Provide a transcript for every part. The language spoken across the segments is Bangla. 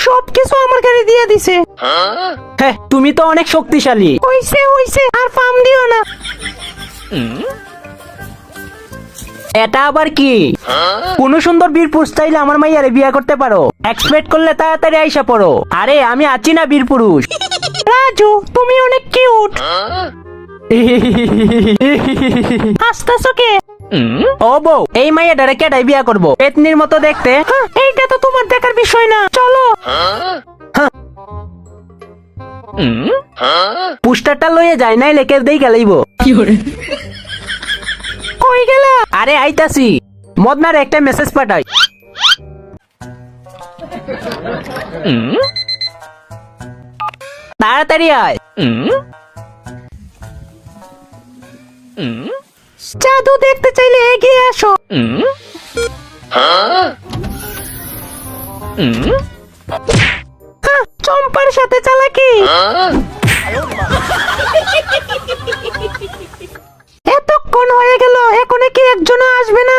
সবকিছু আমার গাড়ি দিয়ে দিছে। হ্যাঁ, তুমি তো অনেক শক্তিশালী। হইছে আর ফার্ম দিও না। এটা আবার কি? কোন সুন্দর বীরপুরুষ চাইলে আমার মাইয়ারে বিয়ে করতে পারো। এক্সপেক্ট করলে তাড়াতাড়ি আইসা পড়ো। আরে আমি আছি না বীরপুরুষ। রাজু তুমি অনেক কিউট। হাসতেছো কে? ও বউ, এই মাইয়াটারে কেডাই বিয়ে করবো? পেতনির মতো দেখতে। এইটা তো তোমার দেখার বিষয় না, চলো। পুস্টারটা লইয়ে যায় নাই লেকে দেই গেলাইব। কই গেলা? আরে আইতাছি। মদনার একটা মেসেজ পাঠাই। তাড়াতাড়ি আয়। জাদু দেখতে চাইলে এগিয়ে আসো। চম্পার সাথে চালাকি। এতক্ষণ হয়ে গেল, এখনো কি একজনও আসবে না?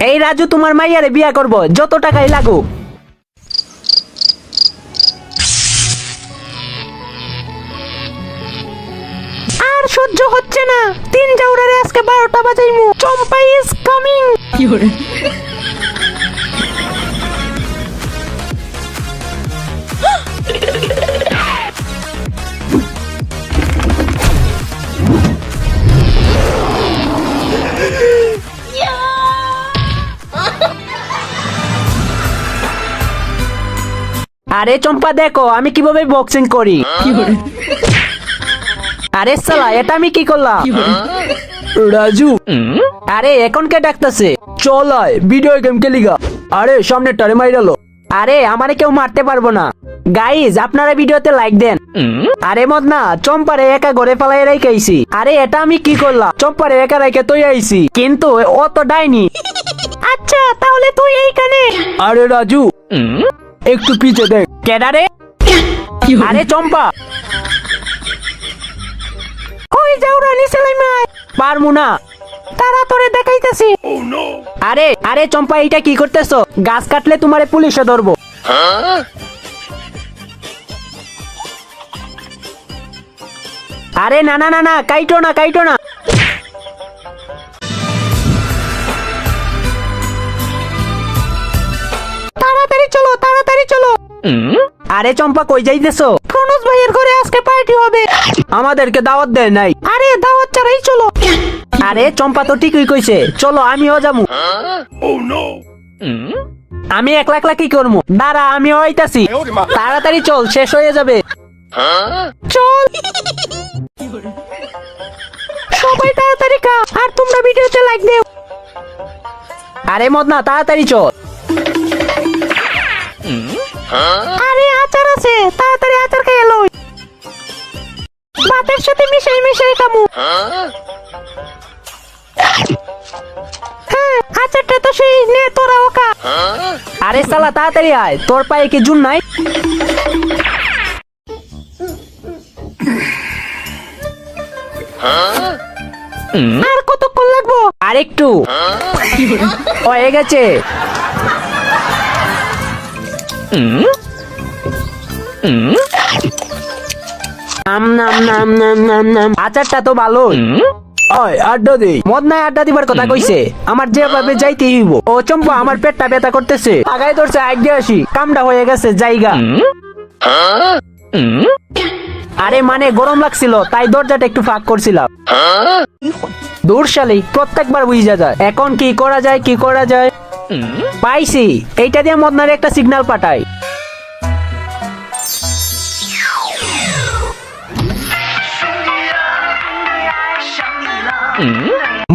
এই রাজু তোমার মাইয়ারে বিয়া করব, যত টাকাই লাগুক। আর সহ্য হচ্ছে না, 3 জাউরারে আজকে 12টা বাজাইমু। চম্পা ইজ কামিং। আরে চম্পা দেখো আমি কিভাবে বক্সিং করি। আরে সালা, এটা আমি কি করলাম? রাজু, আরে এখন কে ডাকতেছে? চল আয় ভিডিও গেম খেলিগা। আরে সামনে টারে মাইরালো। আরে আমারে কেউ মারতে পারবো না। গাইজ আপনারা ভিডিওতে লাইক দেন। আরে মদনা, চম্পারে একা ঘরে পালাই রাইখাইছি। আরে এটা আমি কি করলাম? চম্পারে একা রাইখে তুই আইছি, কিন্তু ও তো ডাইনি। আচ্ছা তাহলে তুই এইখানে। আরে রাজু, একটু পিছে দেখ। কেডারে? আরে চম্পা। ওই জাউরা নিচে নাইমা আয়। পারমু না। তারা তোরে দেখাইতেছি। আরে আরে চম্পা, এইটা কি করতেছো? গাছ কাটলে তোমারে পুলিশে ধরবো। আরে না না না না, কাইটো না কাইটো না। তাড়াতাড়ি চলো, তাড়াতাড়ি চলো। আরে চম্পা কই যাইতেছো? প্রনোজ ভাইয়ের ঘরে আজকে পার্টি হবে। আমাদেরকে দাওয়াত দেয় নাই। আরে দাওয়াত ছাড়াই চলো। আরে চম্পা তো ঠিকই কইছে, চলো আমিও যাবো। আমি একলা একলা কি করবো? দাঁড়া আমিও আইতাছি। তাড়াতাড়ি চল, শেষ হয়ে যাবে। চল সবাই তাড়াতাড়ি খা, আর তোমরা ভিডিওতে লাইক দিও। আরে মদনা তাড়াতাড়ি চল। আরে আচার আছে, তাড়াতাড়ি আচার খেয়ে লই। ভাতের সাথে মিশাই মিশাই খামু। হ্যাঁ, আচারটা তো সেই নে, তোরাও খা। আরে সালা তাড়াতাড়ি আয়, তোর পায়ে কি জুন নাই? আর কতক্ষণ লাগবো? আরেকটু হয়ে গেছে। আচারটা তো ভালো। আড্ডা দেই। মদনায় আড্ডা দিবার কথা কইছে, আমার যেভাবে যাইতে হইব। ও চম্পা, আমার পেটটা ব্যথা করতেছে। আগাই ধরছে, আগে আসি। কামটা হয়ে গেছে, জায়গা। আরে মানে গরম লাগছিল, তাই দরজাটা একটু ফাঁক করছিলাম। দূরশালী, প্রত্যেকবার বুঝা যায়। এখন কি করা যায়, কি করা যায়? পাইছি, এইটা দিয়ে মদনারে একটা সিগন্যাল পাঠাই।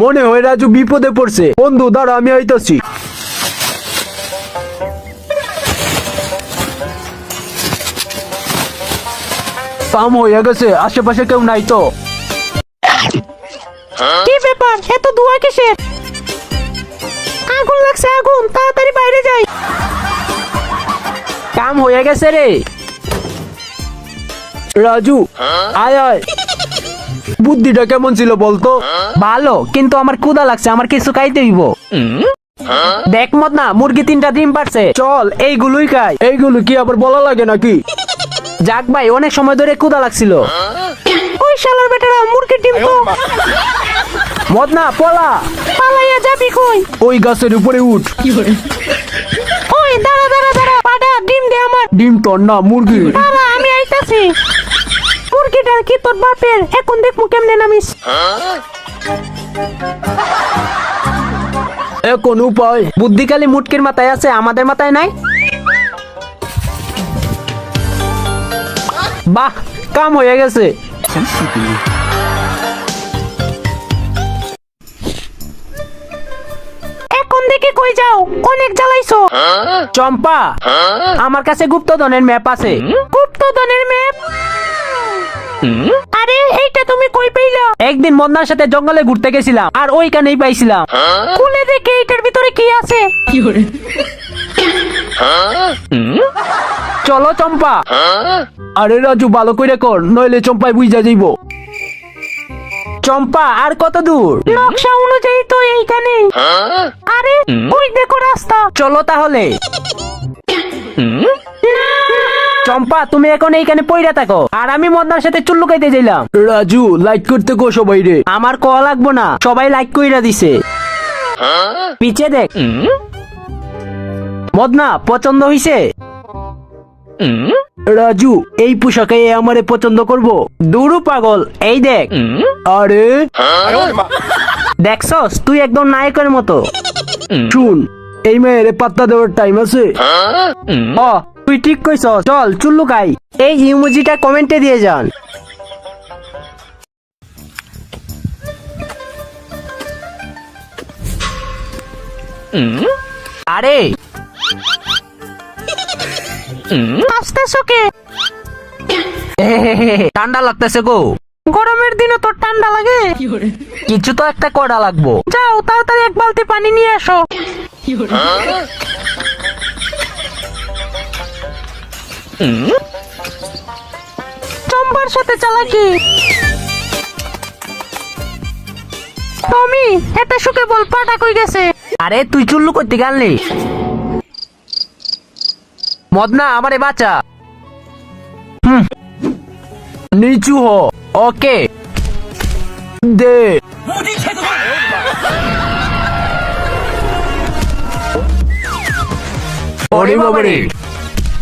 মনে হয় রাজু বিপদে পড়ছে। বন্ধু দাঁড়া, আমি আইতাছি। কাম হয়ে গেছে, আশেপাশে কেউ নাই তো। কি ব্যাপার, এত ধোঁয়া কিসের? আগুন লাগছে, আগুন, তাড়াতাড়ি বাইরে যাই। কাম হয়ে গেছে রে। রাজু আয় আয়। বুদ্ধিটা কেমন ছিল বলতো? ভালো, কিন্তু আমার ক্ষুধা লাগছে, আমার কিছু খাইতে হইব। দেখ মদনা, মুরগি 3টা ডিম পারছে, চল এইগুলোই খাই। এইগুলো কি আবার বলা লাগে নাকি? যাক ভাই, অনেক সময় ধরে ক্ষুধা লাগছিল। ওই শালার বেটারা মুরগির ডিম তো। মদনা পলা, পালাইয়া যাবি কই? ওই গাছের উপরে উঠ। ওই দাঁড়া দাঁড়া দাঁড়া, পাডা ডিম দে আমার। ডিম তোর না, মুরগি। দাঁড়া, আমি আইতাছি। মুরগিটার কি তোর বাপের? এখন দেখমু কেমনে নামিস। এখন উপায়? বুদ্ধি খালি মুটকির মাথায় আছে, আমাদের মাথায় নাই। বাহ, কাম হয়ে গেছে। এখন দেখি কই যাও? অনেক জ্বালাইছো। চম্পা, আমার কাছে গুপ্তধনের ম্যাপ আছে। গুপ্তধনের ম্যাপ? আরে এইটা তুমি কই পেইলা? একদিন মদনার সাথে জঙ্গলে ঘুরতে গেছিলাম, আর ওইখানেই পাইছিলাম। খুলে দেখে এইটার ভিতরে কি আছে। চলো চম্পা। আরে রাজু, ভালো করে কর, নইলে চম্পায় বুঝা যাইব। চম্পা, আর কত দূর? নকশা অনুযায়ী তো এইখানে। আরে ওই দেখো রাস্তা। চলো তাহলে। চম্পা, তুমি এখন এইখানে পইরা থাকো, আর আমি মদনার সাথে চুল লুকাইতে যাইলাম। রাজু, লাইক করতে কো সবাই রে। আমার কল লাগবো না, সবাই লাইক কইরা দিছে। পিছে দেখ। মদনা, পছন্দ হইছে? রাজু, এই পোশাকে এ আমারে পছন্দ করবো? দূরু পাগল, এই দেখ। আরে দেখছস, তুই একদম নায়কের মতো। শুন, এই মেয়ের পাত্তা দেওয়ার টাইম আছে? ও, তুই ঠিক কইছ, চল চুল্লু খাই। এই ইমোজিটা কমেন্টে দিয়ে যান। আরে আসতেছো কে? ঠান্ডা লাগতেছে গো। গরমের দিনে তোর ঠান্ডা লাগে? কিছু তো একটা করা লাগবো। যাও তাড়াতাড়ি এক বালতি পানি নিয়ে আসো। চম্পার সাথে চালাকি। টমি, এটা শুকে বল পাটা কই গেছে? আরে তুই চুল্লু করতে গেলি? মদনা, আমারে বাঁচা। নিচু হ। ওকে দে। ওরে বাবারে।